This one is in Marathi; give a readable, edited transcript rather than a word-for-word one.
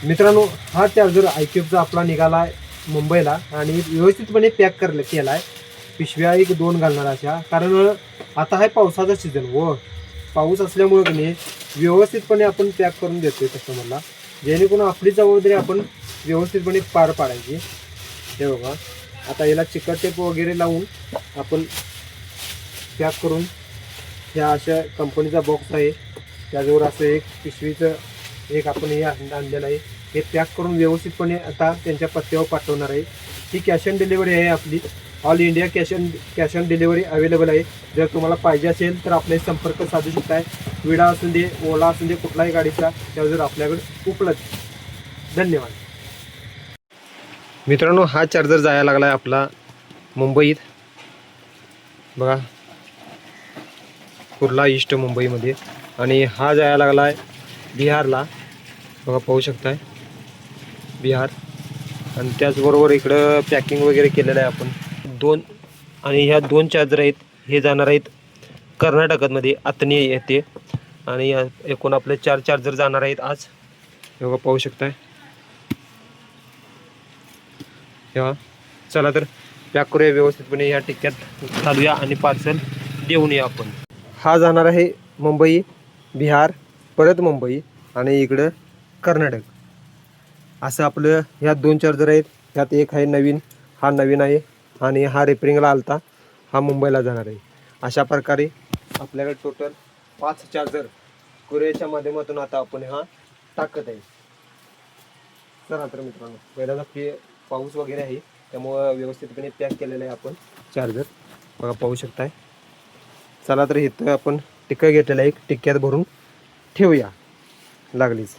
मित्रांनो, हा चार्जर आयक्यूबचा आपला निघाला आहे मुंबईला आणि व्यवस्थितपणे पॅक केला आहे. पिशव्या 1-2 घालणार अशा, कारण आता आहे पावसाचा सीझन व पाऊस असल्यामुळे की नाही व्यवस्थितपणे आपण पॅक करून देतोय कस्टमरला, जेणेकरून आपली जबाबदारी आपण व्यवस्थितपणे पार पाडायची. हे बघा, आता याला चिकट टेप वगैरे लावून आपण पॅक करून ह्या अशा कंपनीचा बॉक्स आहे, त्याच्यावर असं एक पिशवीचं एक आपण हे आणलेलं आहे. हे पॅक करून व्यवस्थितपणे आता त्यांच्या पत्त्यावर पाठवणार आहे. ही कॅश ऑन डिलिव्हरी आहे आपली. All India cash on delivery available आहे. जर तुम्हाला पाहिजे असेल तर आपल्याशी संपर्क साधू शकताय. विडा असून दे, ओला असून दे, कुठलाही गाडीचा चार्जर आपल्याकडे उपलब्ध. धन्यवाद. मित्रांनो, हा चार्जर जायला लागला आहे आपला मुंबईत. बघा, कुर्ला ईस्ट मुंबईमध्ये. आणि हा जायला लागला आहे बिहारला. बघा, पाहू शकताय बिहार. आणि त्याचबरोबर इकडं पॅकिंग वगैरे केलेलं आहे आपण. आणि ह्या 2 चार्जर आहेत, हे जाणार आहेत कर्नाटकामध्ये अतनी येते. आणि एकूण आपले 4 चार्जर जाणार आहेत आज. हे बघा, पाहू शकताय. तेव्हा चला तर पॅक करूया व्यवस्थितपणे. ह्या टिक्क्यात घालूया आणि पार्सल देऊन या आपण. हा जाणार आहे मुंबई, बिहार, परत मुंबई आणि इकडं कर्नाटक. असं आपलं ह्यात 2 चार्जर आहेत. ह्यात एक आहे नवीन, हा नवीन आहे. आणि हा रिपेरिंगला आलता, हा मुंबईला जाणार आहे. अशा प्रकारे आपल्याकडे टोटल 5 चार्जर कुरिअरच्या माध्यमातून आता आपण हा टाकत आहे. चला तर मित्रांनो, पहिल्यांदा पाऊस वगैरे आहे त्यामुळं व्यवस्थितपणे पॅक केलेलं आहे आपण चार्जर. बघा, पाहू शकताय. चला तर इथं आपण टिक्का घेतलेला आहे, टिक्क्यात भरून ठेवूया लागलीच.